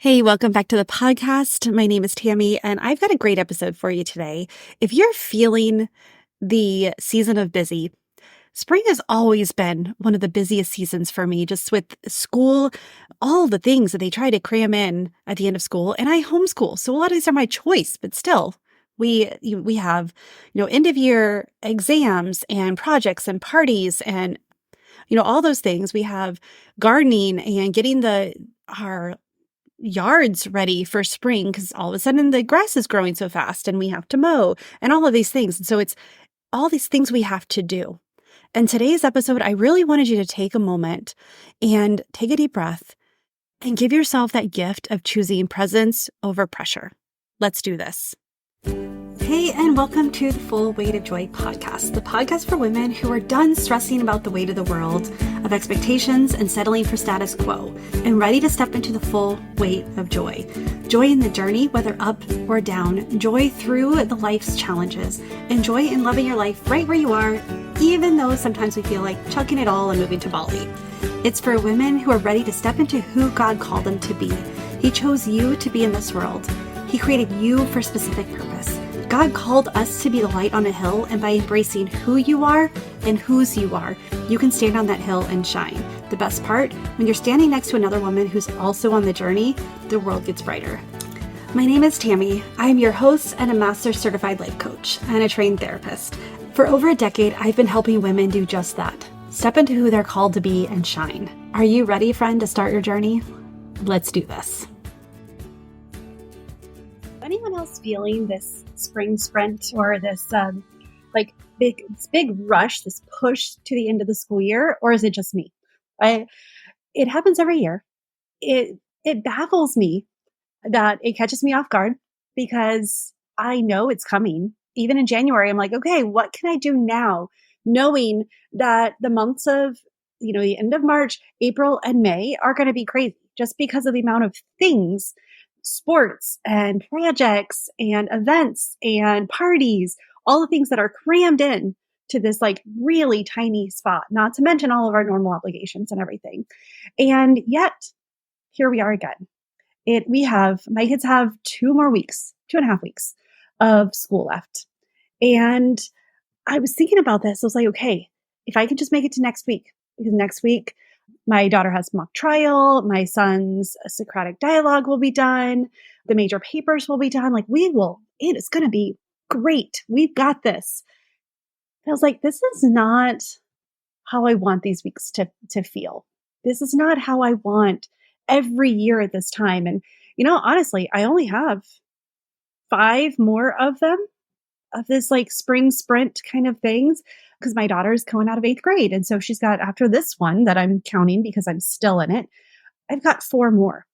Hey, welcome back to the podcast. My name is Tami, and I've got a great episode for you today. If you're feeling the season of busy, spring has always been one of the busiest seasons for me, just with school, all the things that they try to cram in at the end of school. And I homeschool, so a lot of these are my choice, but still. We have, end of year exams and projects and parties and all those things. We have gardening and getting our yards ready for spring because all of a sudden the grass is growing so fast and we have to mow and all of these things. And so it's all these things we have to do. And today's episode, I really wanted you to take a moment and take a deep breath and give yourself that gift of choosing presence over pressure. Let's do this. Hey, and welcome to the Full Weight of Joy podcast, the podcast for women who are done stressing about the weight of the world, of expectations and settling for status quo, and ready to step into the full weight of joy. Joy in the journey, whether up or down, joy through the life's challenges, and joy in loving your life right where you are, even though sometimes we feel like chucking it all and moving to Bali. It's for women who are ready to step into who God called them to be. He chose you to be in this world. He created you for a specific purpose. God called us to be the light on a hill, and by embracing who you are and whose you are, you can stand on that hill and shine. The best part, when you're standing next to another woman who's also on the journey, the world gets brighter. My name is Tami. I am your host and a master certified life coach and a trained therapist. For over a decade, I've been helping women do just that. Step into who they're called to be and shine. Are you ready, friend, to start your journey? Let's do this. Anyone else feeling this spring sprint or this big rush, this push to the end of the school year, or is it just me? It happens every year. It baffles me that it catches me off guard because I know it's coming. Even in January, I'm like, okay, what can I do now? Knowing that the months of, the end of March, April, and May are going to be crazy just because of the amount of things, sports and projects and events and parties, all the things that are crammed in to this really tiny spot, not to mention all of our normal obligations and everything. And yet here we are again. My kids have 2.5 weeks of school left. And I was thinking about this. I was like, okay, if I could just make it to next week, because next week my daughter has mock trial, my son's Socratic dialogue will be done, the major papers will be done. It is going to be great. We've got this. And I was like, this is not how I want these weeks to feel. This is not how I want every year at this time. And, honestly, I only have 5 more of them, of this spring sprint kind of things, because my daughter's going out of 8th grade. And so she's got, after this one that I'm counting because I'm still in it, I've got 4 more.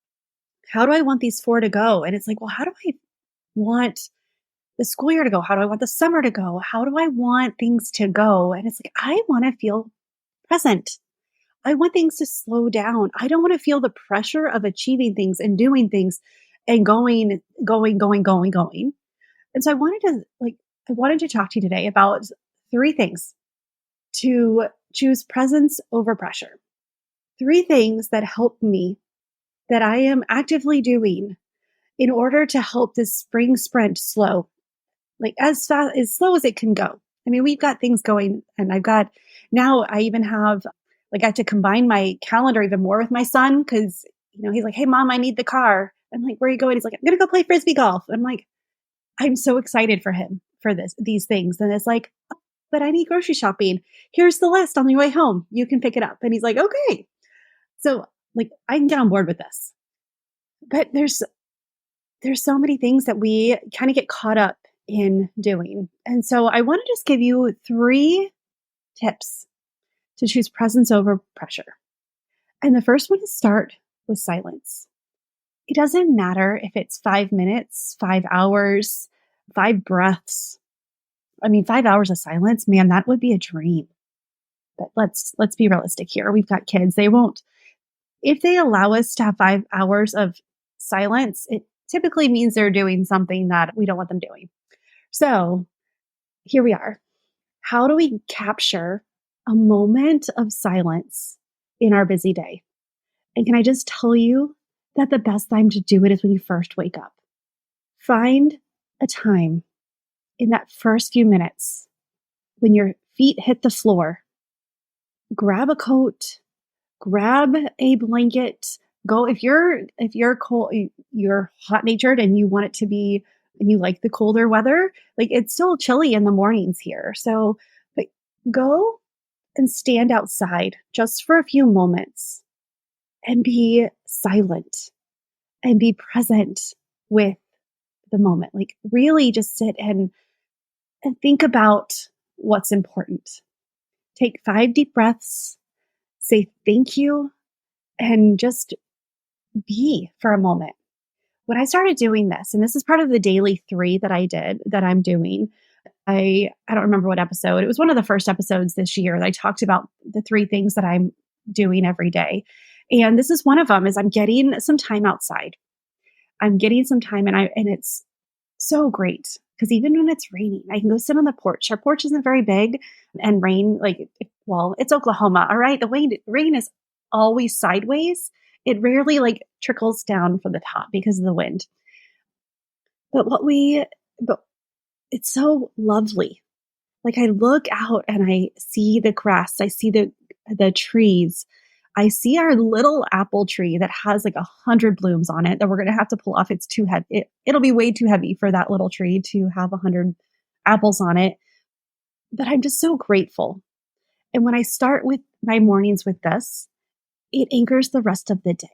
How do I want these 4 to go? And it's like, well, how do I want the school year to go? How do I want the summer to go? How do I want things to go? And it's like, I want to feel present. I want things to slow down. I don't want to feel the pressure of achieving things and doing things and going. And so I wanted to talk to you today about 3 things to choose presence over pressure. 3 things that help me, that I am actively doing in order to help this spring sprint slow, as slow as it can go. I mean, we've got things going, and I even have, I have to combine my calendar even more with my son because, he's like, hey, Mom, I need the car. I'm like, where are you going? He's like, I'm going to go play Frisbee golf. I'm like, I'm so excited for him for these things. And it's like, oh, but I need grocery shopping. Here's the list on your way home. You can pick it up. And he's like, okay. So I can get on board with this. But there's so many things that we kind of get caught up in doing. And so I want to just give you 3 tips to choose presence over pressure. And the first one is start with silence. It doesn't matter if it's 5 minutes, 5 hours, 5 breaths. 5 hours of silence, man, that would be a dream. But let's be realistic here. We've got kids. They won't. If they allow us to have 5 hours of silence, it typically means they're doing something that we don't want them doing. So here we are. How do we capture a moment of silence in our busy day? And can I just tell you, that the best time to do it is when you first wake up. Find a time in that first few minutes when your feet hit the floor. Grab a coat, grab a blanket. Go if you're cold, you're hot natured and you want it to be, and you like the colder weather. Like it's still chilly in the mornings here, so but go and stand outside just for a few moments and be silent and be present with the moment. Like really just sit and think about what's important. Take 5 deep breaths, say thank you, and just be for a moment. When I started doing this, and this is part of the daily 3 that I'm doing. I don't remember what episode. It was one of the first episodes this year that I talked about the 3 things that I'm doing every day. And this is one of them is I'm getting some time outside. I'm getting some time and it's so great because even when it's raining, I can go sit on the porch. Our porch isn't very big and rain, well, it's Oklahoma. All right. Rain is always sideways. It rarely trickles down from the top because of the wind. But it's so lovely. Like I look out and I see the grass, I see the trees. I see our little apple tree that has 100 blooms on it that we're going to have to pull off. It's too heavy. It'll be way too heavy for that little tree to have 100 apples on it. But I'm just so grateful. And when I start with my mornings with this, it anchors the rest of the day.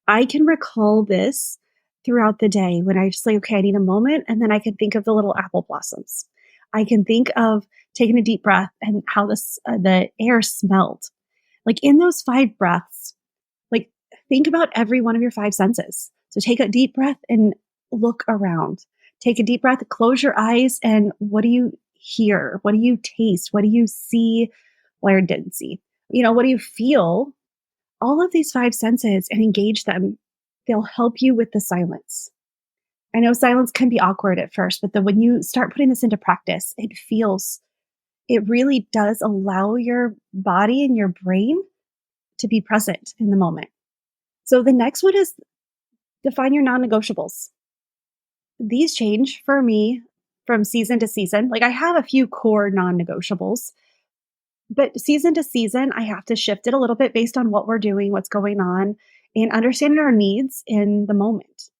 I can recall this throughout the day when I just okay, I need a moment. And then I can think of the little apple blossoms. I can think of taking a deep breath and how the air smelled. In those 5 breaths, think about every one of your 5 senses. So take a deep breath and look around. Take a deep breath, close your eyes, and what do you hear? What do you taste? What do you see? Or didn't see? What do you feel? All of these 5 senses and engage them. They'll help you with the silence. I know silence can be awkward at first, but then when you start putting this into practice, it really does allow your body and your brain to be present in the moment. So the next one is define your non-negotiables. These change for me from season to season. I have a few core non-negotiables, but season to season, I have to shift it a little bit based on what we're doing, what's going on, and understanding our needs in the moment.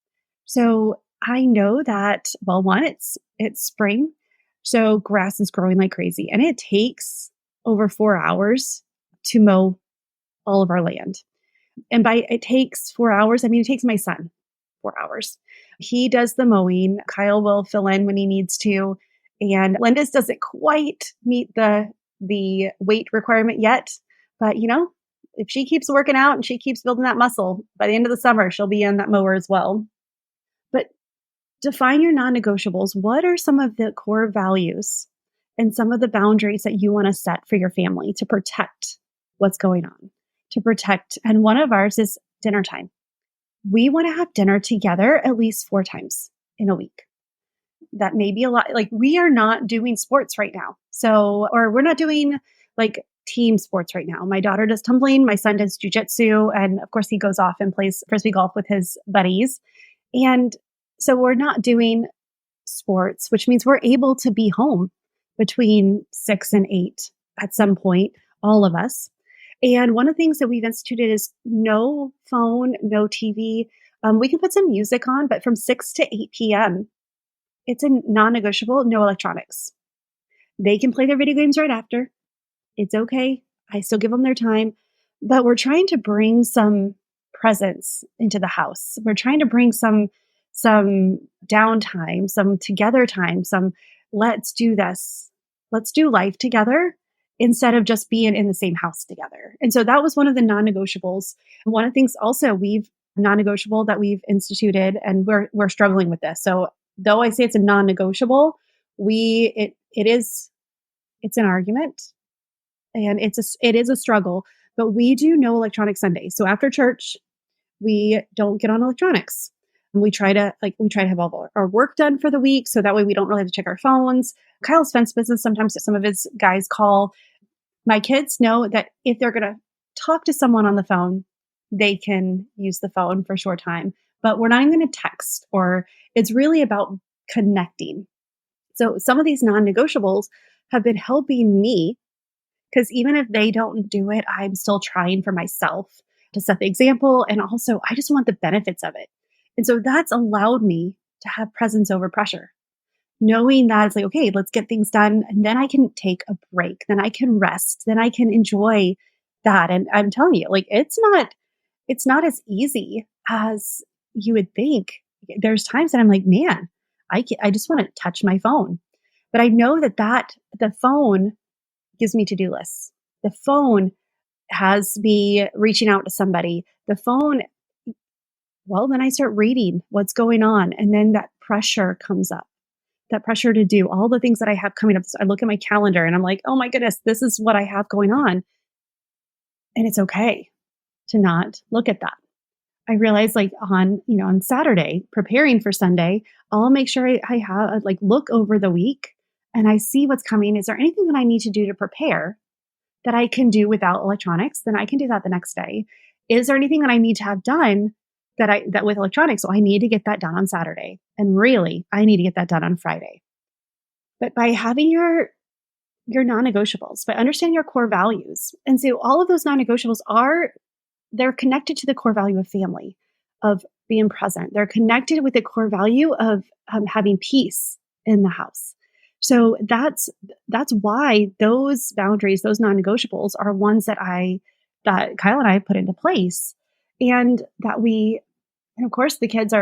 So I know that, well, one, it's spring. So grass is growing like crazy and it takes over 4 hours to mow all of our land. And by it takes 4 hours, I mean, it takes my son 4 hours. He does the mowing. Kyle will fill in when he needs to. And Linda's doesn't quite meet the weight requirement yet. But, if she keeps working out and she keeps building that muscle, by the end of the summer, she'll be in that mower as well. But define your non-negotiables. What are some of the core values and some of the boundaries that you want to set for your family to protect what's going on, to protect? And one of ours is dinner time. We want to have dinner together at least 4 times in a week. That may be a lot. We are not doing sports right now. Or we're not doing team sports right now. My daughter does tumbling. My son does jujitsu. And of course he goes off and plays Frisbee golf with his buddies. And so we're not doing sports, which means we're able to be home between 6 and 8 at some point, all of us. And one of the things that we've instituted is no phone, no TV. We can put some music on, but from 6 to 8 p.m., it's a non-negotiable, no electronics. They can play their video games right after. It's okay. I still give them their time, but we're trying to bring some presence into the house. We're trying to bring some downtime, some together time, some let's do this. Let's do life together instead of just being in the same house together. And so that was one of the non-negotiables. One of the things also non-negotiable that we've instituted, and we're struggling with this. So though I say it's a non-negotiable, it's an argument and it is a struggle, but we do no electronic Sundays. So after church, we don't get on electronics. We try to have all our work done for the week. So that way we don't really have to check our phones. Kyle's fence business, sometimes some of his guys call. My kids know that if they're going to talk to someone on the phone, they can use the phone for a short time, but we're not even going to text, or it's really about connecting. So some of these non negotiables have been helping me because even if they don't do it, I'm still trying for myself to set the example. And also, I just want the benefits of it. And so that's allowed me to have presence over pressure, knowing that it's like, okay, let's get things done. And then I can take a break. Then I can rest. Then I can enjoy that. And I'm telling you, like, it's not as easy as you would think. There's times that I'm like, man, I just want to touch my phone. But I know that the phone gives me to-do lists. The phone has me reaching out to somebody. The phone, well, then I start reading what's going on. And then that pressure comes up, that pressure to do all the things that I have coming up. So I look at my calendar and I'm like, oh my goodness, this is what I have going on. And it's okay to not look at that. I realize like on Saturday, preparing for Sunday, I'll make sure I have like look over the week and I see what's coming. Is there anything that I need to do to prepare that I can do without electronics? Then I can do that the next day. Is there anything that I need to have done that with electronics? So I need to get that done on Saturday. And really, I need to get that done on Friday. But by having your non-negotiables, by understanding your core values. And so all of those non-negotiables they're connected to the core value of family, of being present. They're connected with the core value of having peace in the house. So that's why those boundaries, those non-negotiables, are ones that Kyle and I put into place, and and of course the kids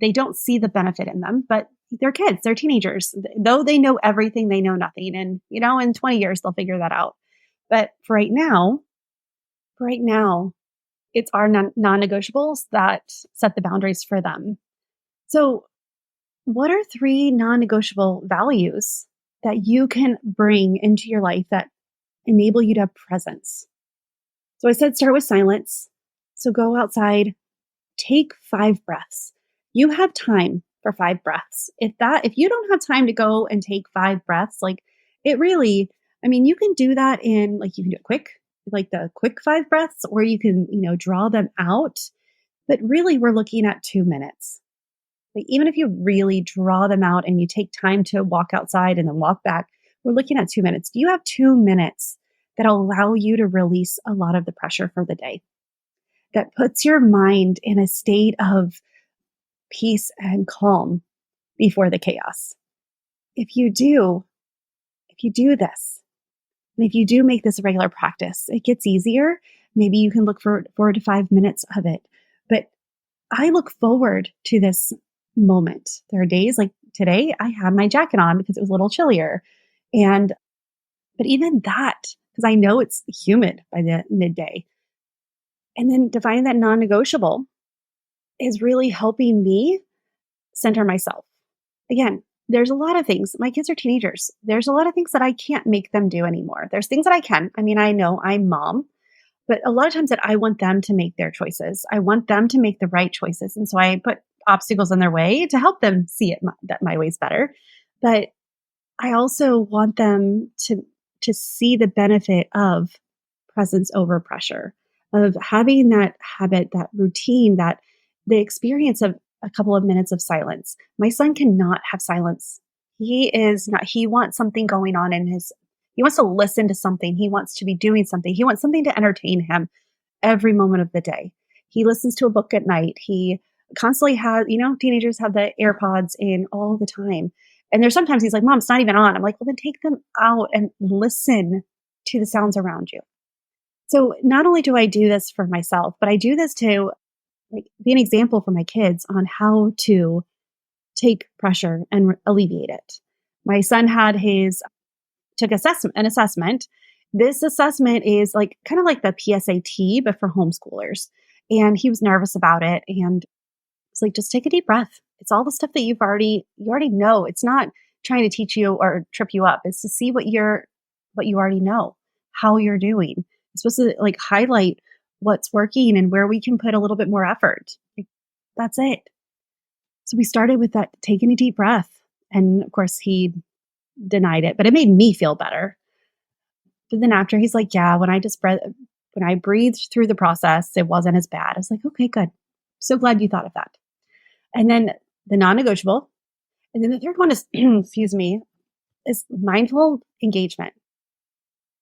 they don't see the benefit in them, but they're kids, they're teenagers. Though they know everything, they know nothing, and in 20 years they'll figure that out. But for right now, it's our non-negotiables that set the boundaries for them. So what are 3 non-negotiable values that you can bring into your life that enable you to have presence? So I said start with silence. So go outside, take 5 breaths. You have time for 5 breaths. If you don't have time to go and take 5 breaths, like it really, you can do that you can do it quick, like the quick 5 breaths, or you can, draw them out. But really, we're looking at 2 minutes. Like even if you really draw them out and you take time to walk outside and then walk back, we're looking at 2 minutes. Do you have 2 minutes that allow you to release a lot of the pressure for the day? That puts your mind in a state of peace and calm before the chaos. If you do this, and if you do make this a regular practice, it gets easier. Maybe you can look for 4 to 5 minutes of it. But I look forward to this moment. There are days like today, I had my jacket on because it was a little chillier. But even that, because I know it's humid by the midday. And then defining that non-negotiable is really helping me center myself. Again, there's a lot of things. My kids are teenagers. There's a lot of things that I can't make them do anymore. There's things that I can. I know I'm mom, but a lot of times that I want them to make their choices. I want them to make the right choices. And so I put obstacles in their way to help them see that my way's better. But I also want them to see the benefit of presence over pressure, of having that habit, that routine, that the experience of a couple of minutes of silence. My son cannot have silence. He wants something going on he wants to listen to something. He wants to be doing something. He wants something to entertain him every moment of the day. He listens to a book at night. He constantly has, teenagers have the AirPods in all the time. And there's sometimes he's like, Mom, it's not even on. I'm like, well, then take them out and listen to the sounds around you. So not only do I do this for myself, but I do this to be an example for my kids on how to take pressure and alleviate it. My son took an assessment. This assessment is kind of like the PSAT, but for homeschoolers. And he was nervous about it. And it's like, just take a deep breath. It's all the stuff that you already know. It's not trying to teach you or trip you up. It's to see what you already know, how you're doing. It's supposed to highlight what's working and where we can put a little bit more effort. That's it. So we started with that, taking a deep breath. And of course he denied it, but it made me feel better. But then after he's like, yeah, when I just When I breathed through the process, it wasn't as bad. I was like, okay, good. So glad you thought of that. And then the non negotiable. And then the third one is, excuse me, is mindful engagement.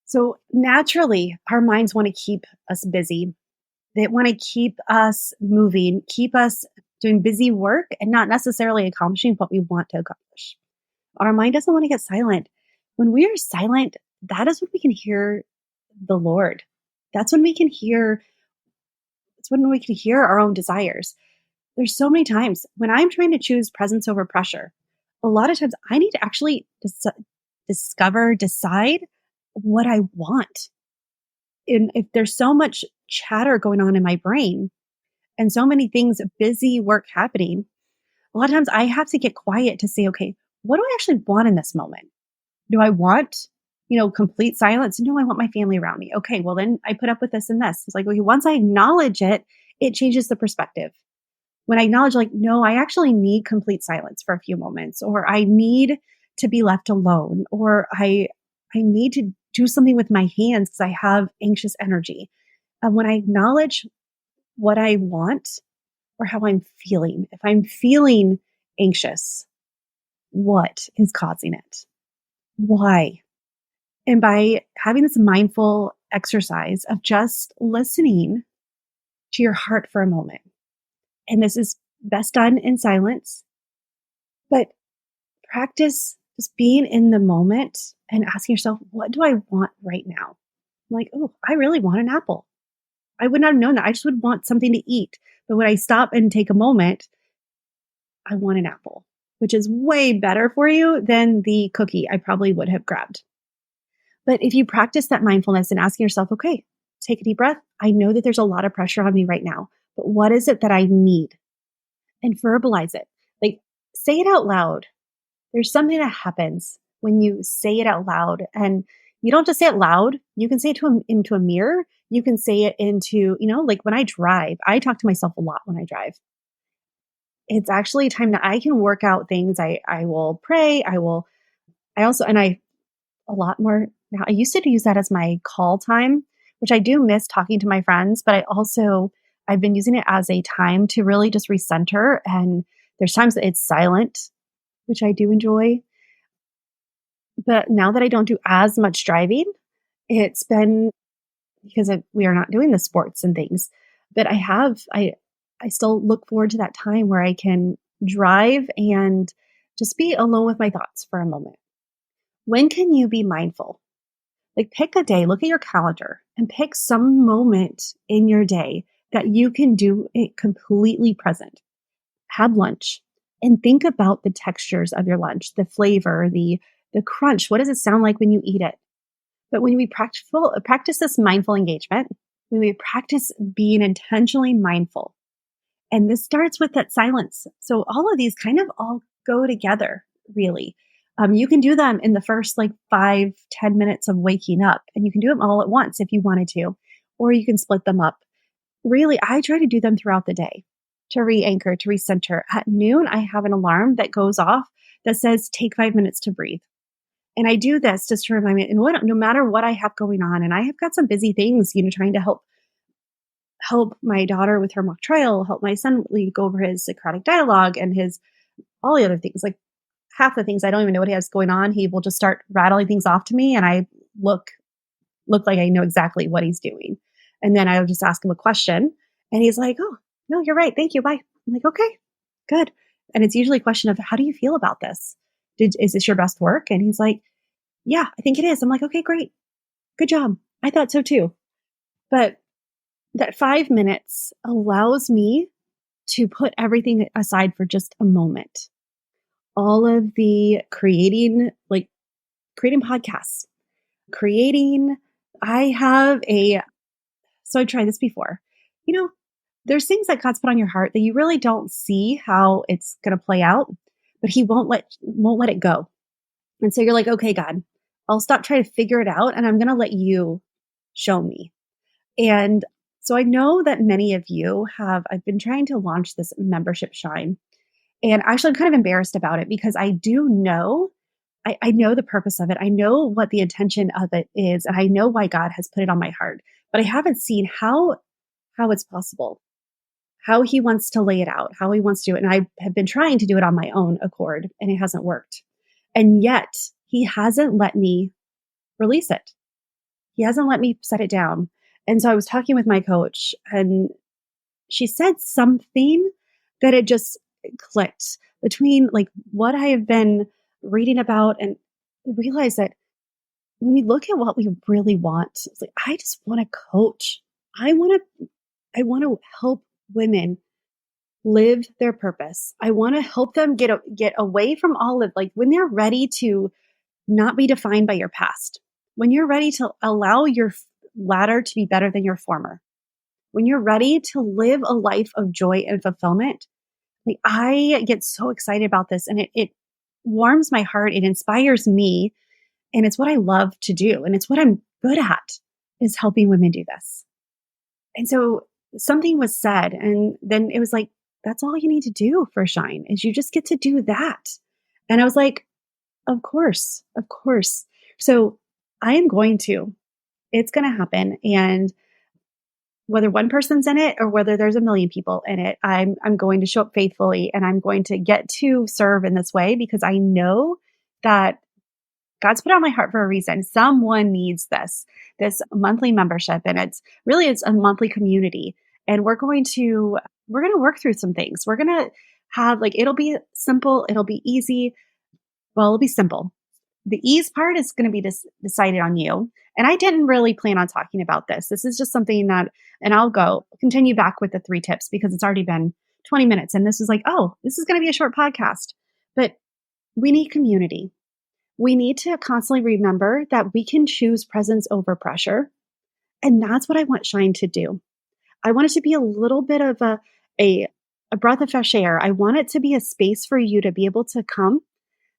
So naturally, our minds want to keep us busy. They want to keep us moving, keep us doing busy work and not necessarily accomplishing what we want to accomplish. Our mind doesn't want to get silent. When we are silent, that is when we can hear the Lord. That's when we can hear, it's when we can hear our own desires. There's so many times when I'm trying to choose presence over pressure. A lot of times I need to actually decide what I want. And if there's so much chatter going on in my brain and so many things, busy work happening, a lot of times I have to get quiet to say, okay, what do I actually want in this moment? Do I want, complete silence? No, I want my family around me. Okay, well then I put up with this and this. It's like, okay, once I acknowledge it, it changes the perspective. When I acknowledge, like, no, I actually need complete silence for a few moments, or I need to be left alone, or I need to do something with my hands because I have anxious energy. And when I acknowledge what I want or how I'm feeling, if I'm feeling anxious, what is causing it? Why? And by having this mindful exercise of just listening to your heart for a moment, and this is best done in silence, but practice just being in the moment and asking yourself, what do I want right now? I'm like, oh, I really want an apple. I would not have known that. I just would want something to eat. But when I stop and take a moment, I want an apple, which is way better for you than the cookie I probably would have grabbed. But if you practice that mindfulness and asking yourself, okay, take a deep breath. I know that there's a lot of pressure on me right now, but what is it that I need? And verbalize it. Like, say it out loud. There's something that happens when you say it out loud, and you don't just say it loud. You can say it into a mirror. You can say it into, like when I drive, I talk to myself a lot when I drive. It's actually a time that I can work out things. I will pray. I also, and I, a lot more now. I used to use that as my call time, which I do miss talking to my friends, but I've been using it as a time to really just recenter. And there's times that it's silent, which I do enjoy. But now that I don't do as much driving, it's been because we are not doing the sports and things. But I still look forward to that time where I can drive and just be alone with my thoughts for a moment. When can you be mindful? Like, pick a day, look at your calendar and pick some moment in your day that you can do it completely present. Have lunch and think about the textures of your lunch, the flavor, the crunch. What does it sound like when you eat it? But when we practice this mindful engagement, when we practice being intentionally mindful, and this starts with that silence. So all of these kind of all go together, really. You can do them in the first like 5-10 minutes of waking up, and you can do them all at once if you wanted to, or you can split them up. Really, I try to do them throughout the day to re-anchor, to recenter. At noon, I have an alarm that goes off that says, take 5 minutes to breathe. And I do this just to remind me, and no matter what I have going on, and I have got some busy things, trying to help my daughter with her mock trial, help my son go over his Socratic dialogue and his all the other things. Like, half the things I don't even know what he has going on. He will just start rattling things off to me, and I look like I know exactly what he's doing. And then I'll just ask him a question, and he's like, "Oh, no, you're right. Thank you. Bye." I'm like, "Okay, good." And it's usually a question of, "How do you feel about this? Is this your best work?" And he's like, "Yeah, I think it is." I'm like, "Okay, great. Good job. I thought so too." But that 5 minutes allows me to put everything aside for just a moment. All of the creating podcasts, so I tried this before. There's things that God's put on your heart that you really don't see how it's going to play out, but he won't let it go. And so you're like, okay, God, I'll stop trying to figure it out, and I'm going to let you show me. And so I know that many of you I've been trying to launch this membership Shine. And actually, I'm kind of embarrassed about it because I do know, I know the purpose of it. I know what the intention of it is. And I know why God has put it on my heart. but I haven't seen how it's possible, how he wants to lay it out, how he wants to do it. And I have been trying to do it on my own accord and it hasn't worked. And yet he hasn't let me release it. He hasn't let me set it down. And so I was talking with my coach and she said something that it just clicked between like what I have been reading about and realize that when we look at what we really want, it's like, I just want to coach. I want to help women live their purpose. I want to help them get away from all of like when they're ready to not be defined by your past. When you're ready to allow your latter to be better than your former. When you're ready to live a life of joy and fulfillment. Like I get so excited about this and it warms my heart. It inspires me. And it's what I love to do. And it's what I'm good at is helping women do this. And so something was said and then it was like, that's all you need to do for Shine is you just get to do that. And I was like, of course, of course. So I am going to, it's going to happen. And whether one person's in it or whether there's a million people in it, I'm going to show up faithfully and I'm going to get to serve in this way because I know that God's put on my heart for a reason. Someone needs this monthly membership and it's a monthly community. And we're going to work through some things. We're going to have like, it'll be simple. It'll be easy. Well, it'll be simple. The ease part is going to be decided on you. And I didn't really plan on talking about this. This is just something that, and I'll continue back with the 3 tips because it's already been 20 minutes. And this is like, oh, this is going to be a short podcast, but we need community. We need to constantly remember that we can choose presence over pressure. And that's what I want Shine to do. I want it to be a little bit of a breath of fresh air. I want it to be a space for you to be able to come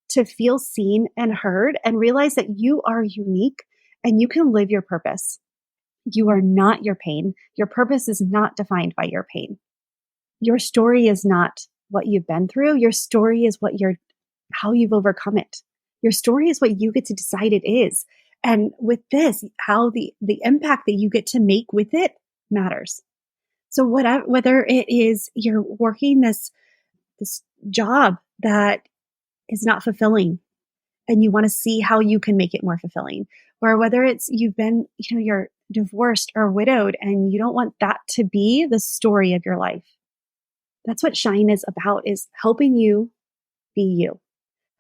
to feel seen and heard and realize that you are unique and you can live your purpose. You are not your pain. Your purpose is not defined by your pain. Your story is not what you've been through. Your story is how you've overcome it. Your story is what you get to decide it is. And with this, how the impact that you get to make with it matters. So whether it is you're working this job that is not fulfilling and you want to see how you can make it more fulfilling, or whether it's you're divorced or widowed and you don't want that to be the story of your life. That's what Shine is about, is helping you be you,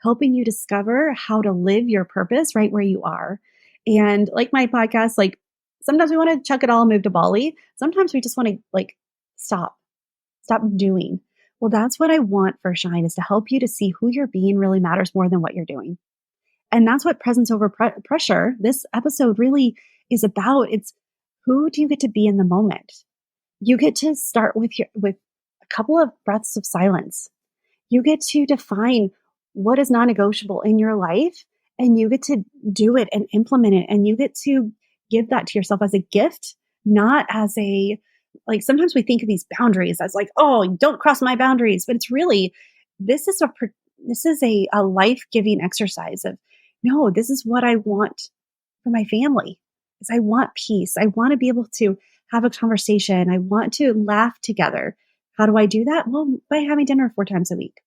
helping you discover how to live your purpose right where you are. And like my podcast, like sometimes we want to chuck it all and move to Bali. Sometimes we just want to like stop doing. Well, that's what I want for Shine, is to help you to see who you're being really matters more than what you're doing. And that's what presence over pressure, this episode really is about. It's who do you get to be in the moment? You get to start with a couple of breaths of silence. You get to define what is non-negotiable in your life, and you get to do it and implement it. And you get to give that to yourself as a gift, not as like sometimes we think of these boundaries as like, oh, don't cross my boundaries. But it's really, this is a life-giving exercise of, no, this is what I want for my family. Is I want peace. I want to be able to have a conversation. I want to laugh together. How do I do that? Well, by having dinner 4 times a week.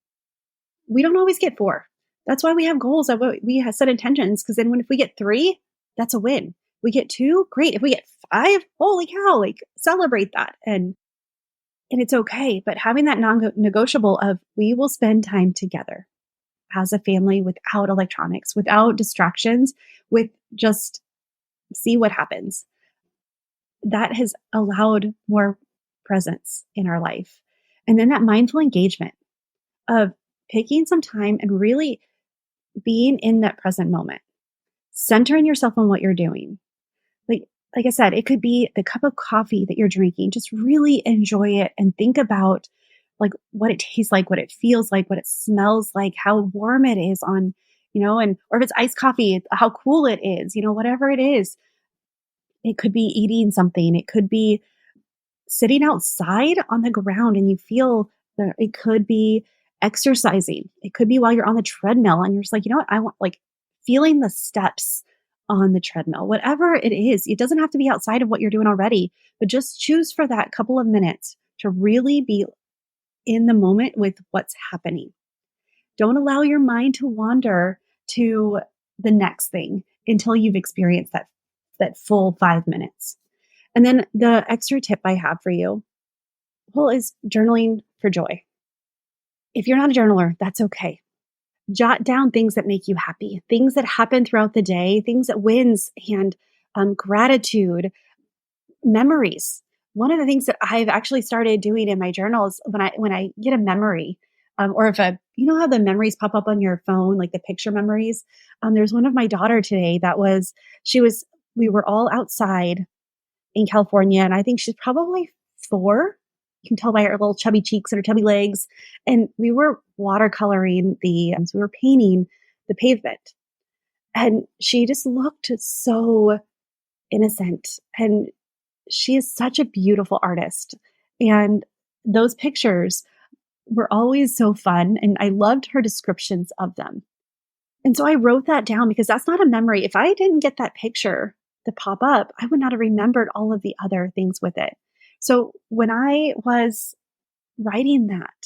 We don't always get 4. That's why we have goals. We have set intentions. Because then if we get 3, that's a win. We get 2, great. If we get 5, holy cow, like celebrate that. And it's okay. But having that non-negotiable of we will spend time together as a family without electronics, without distractions, with just see what happens. That has allowed more presence in our life. And then that mindful engagement of taking some time and really being in that present moment, centering yourself on what you're doing. Like I said, it could be the cup of coffee that you're drinking. Just really enjoy it and think about like what it tastes like, what it feels like, what it smells like, how warm it is on, or if it's iced coffee, how cool it is, whatever it is. It could be eating something. It could be sitting outside on the ground and you feel it could be exercising. It could be while you're on the treadmill and you're just like, you know what? I want like feeling the steps on the treadmill, whatever it is. It doesn't have to be outside of what you're doing already, but just choose for that couple of minutes to really be in the moment with what's happening. Don't allow your mind to wander to the next thing until you've experienced that full 5 minutes. And then the extra tip I have for you, well, is journaling for joy. If you're not a journaler, that's okay. Jot down things that make you happy, things that happen throughout the day, things that wins and gratitude, memories. One of the things that I've actually started doing in my journals when I get a memory, or if you know how the memories pop up on your phone, like the picture memories. There's one of my daughter today that we were all outside in California, and I think she's probably 4. You can tell by her little chubby cheeks and her chubby legs. And we were watercoloring so we were painting the pavement. And she just looked so innocent. And she is such a beautiful artist. And those pictures were always so fun. And I loved her descriptions of them. And so I wrote that down because that's not a memory. If I didn't get that picture to pop up, I would not have remembered all of the other things with it. So when I was writing that,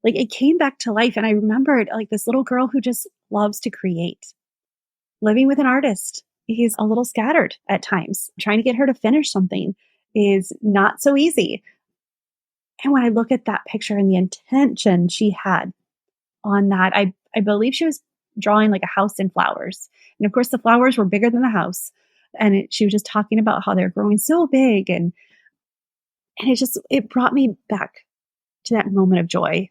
like it came back to life. And I remembered like this little girl who just loves to create, living with an artist. He's a little scattered at times. Trying to get her to finish something is not so easy. And when I look at that picture and the intention she had on that, I believe she was drawing like a house in flowers. And of course, the flowers were bigger than the house. And she was just talking about how they're growing so big. And it brought me back to that moment of joy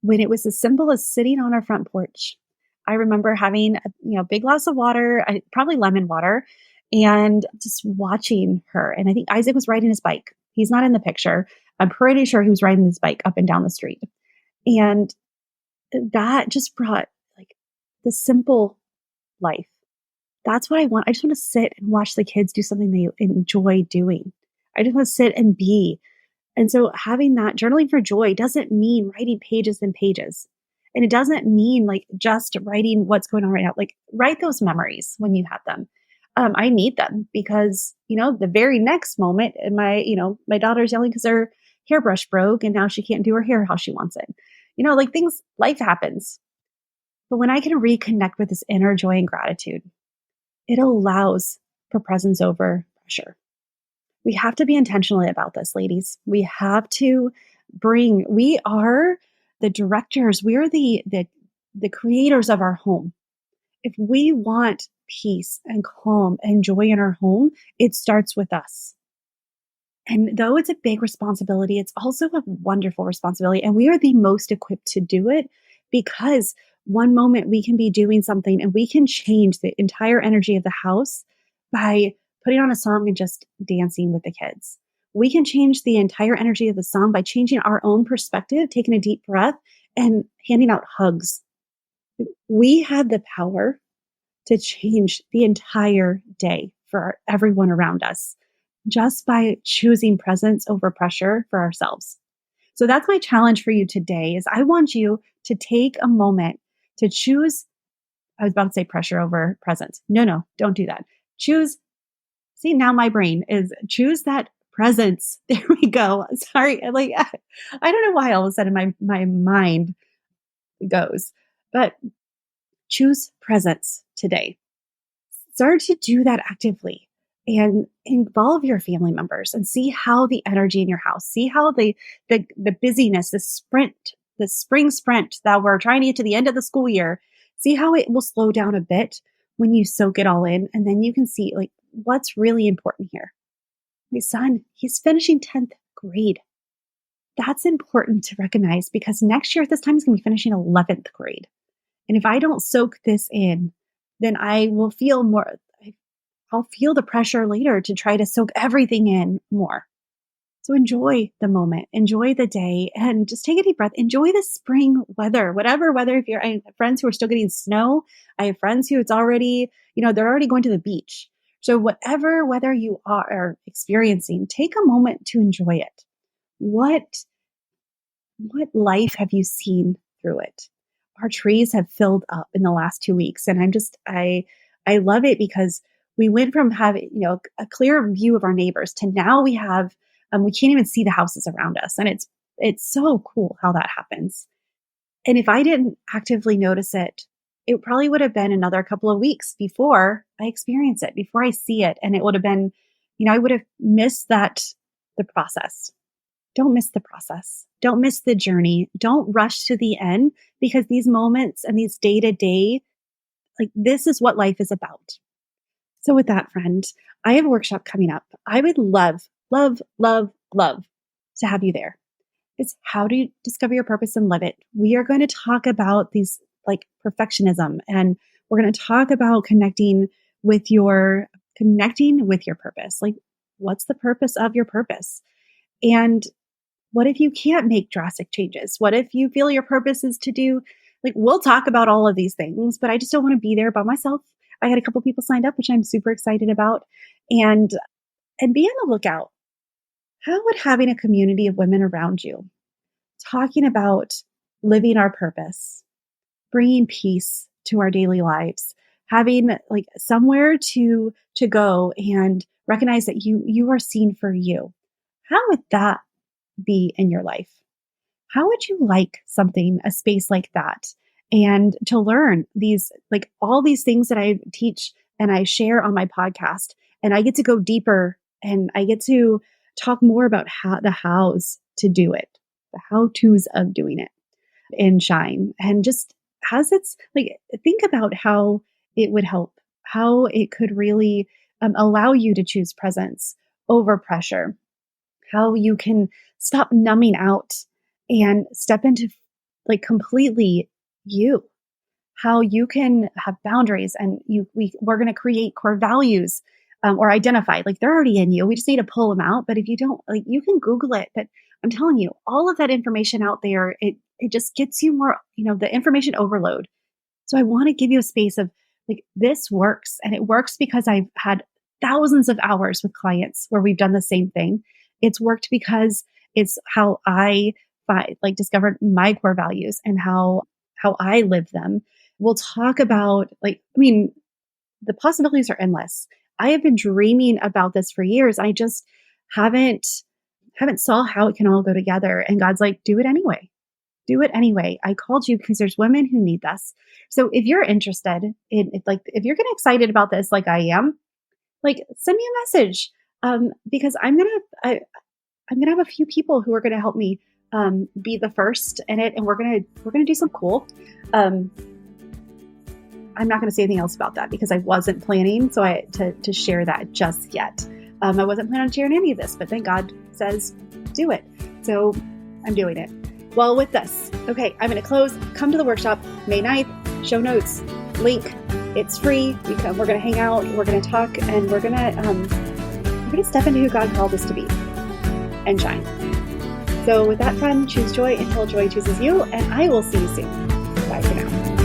when it was as simple as sitting on our front porch. I remember having a big glass of water, probably lemon water, and just watching her. And I think Isaac was riding his bike. He's not in the picture. I'm pretty sure he was riding his bike up and down the street. And that just brought like the simple life. That's what I want. I just want to sit and watch the kids do something they enjoy doing. I just want to sit and be. And so having that journaling for joy doesn't mean writing pages and pages. And it doesn't mean like just writing what's going on right now. Like write those memories when you have them. I need them because, the very next moment my daughter's yelling because her hairbrush broke and now she can't do her hair how she wants it. Like things, life happens. But when I can reconnect with this inner joy and gratitude, it allows for presence over pressure. We have to be intentional about this, ladies. We have to we are the directors. We are the creators of our home. If we want peace and calm and joy in our home, it starts with us. And though it's a big responsibility, it's also a wonderful responsibility. And we are the most equipped to do it because one moment we can be doing something and we can change the entire energy of the house by putting on a song and just dancing with the kids. We can change the entire energy of the song by changing our own perspective, taking a deep breath and handing out hugs. We have the power to change the entire day for everyone around us just by choosing presence over pressure for ourselves. So that's my challenge for you today is I want you to take a moment to choose. I was about to say pressure over presence. No, don't do that. See, now my brain is choose that presence. There we go. Sorry. Like, I don't know why all of a sudden my mind goes, but choose presence today. Start to do that actively and involve your family members and see how the energy in your house, see how the busyness, the spring sprint that we're trying to get to the end of the school year, see how it will slow down a bit when you soak it all in. And then you can see like what's really important here. My son, he's finishing 10th grade. That's important to recognize because next year at this time he's going to be finishing 11th grade. And if I don't soak this in, then I will I'll feel the pressure later to try to soak everything in more. So enjoy the moment, enjoy the day, and just take a deep breath. Enjoy the spring weather, whatever weather. I have friends who are still getting snow. I have friends who they're already going to the beach. So whatever weather you are experiencing, take a moment to enjoy it. What life have you seen through it? Our trees have filled up in the last 2 weeks. And I love it because We went from having, a clear view of our neighbors to now we have, we can't even see the houses around us. And it's so cool how that happens. And if I didn't actively notice it, it probably would have been another couple of weeks before I experience it, before I see it. And it would have been, I would have missed the process. Don't miss the process. Don't miss the journey. Don't rush to the end, because these moments and these day to day, like, this is what life is about. So with that, friend, I have a workshop coming up. I would love, love, love, love to have you there. It's how to discover your purpose and live it. We are going to talk about these, like, perfectionism, and we're going to talk about connecting with your purpose. Like, what's the purpose of your purpose? And what if you can't make drastic changes? What if you feel your purpose is to do, like, we'll talk about all of these things, but I just don't want to be there by myself. I had a couple people signed up, which I'm super excited about, and be on the lookout. How would having a community of women around you talking about living our purpose, bringing peace to our daily lives, having, like, somewhere to go and recognize that you are seen for you, how would that be in your life? How would you like a space like that? And to learn these, like, all these things that I teach and I share on my podcast, and I get to go deeper and I get to talk more about the hows to do it, the how-tos of doing it in Shine. And just like, think about how it would help, how it could really allow you to choose presence over pressure, how you can stop numbing out and step into, like, completely you, how you can have boundaries, and we're going to create core values, or identify, like, they're already in you. We just need to pull them out. But if you don't, like, you can Google it. But I'm telling you, all of that information out there, it just gets you more, the information overload. So I want to give you a space of, like, this works, and it works because I've had thousands of hours with clients where we've done the same thing. It's worked because it's how I discovered my core values and how I live them. We'll talk about, the possibilities are endless. I have been dreaming about this for years. I just haven't saw how it can all go together. And God's like, do it anyway. Do it anyway. I called you because there's women who need this. So if you're interested in, if you're getting excited about this, like I am, like, send me a message. Because I'm going to have a few people who are going to help me be the first in it, and we're going to do some cool. I'm not going to say anything else about that because I wasn't planning to share that just yet. I wasn't planning on sharing any of this, but then God says, do it. So I'm doing it. Well, with this, okay, I'm going to close. Come to the workshop May 9th, show notes, link. It's free. We're going to hang out. We're going to talk, and we're going to step into who God called us to be and shine. So with that, friend, choose joy until joy chooses you, and I will see you soon. Bye for now.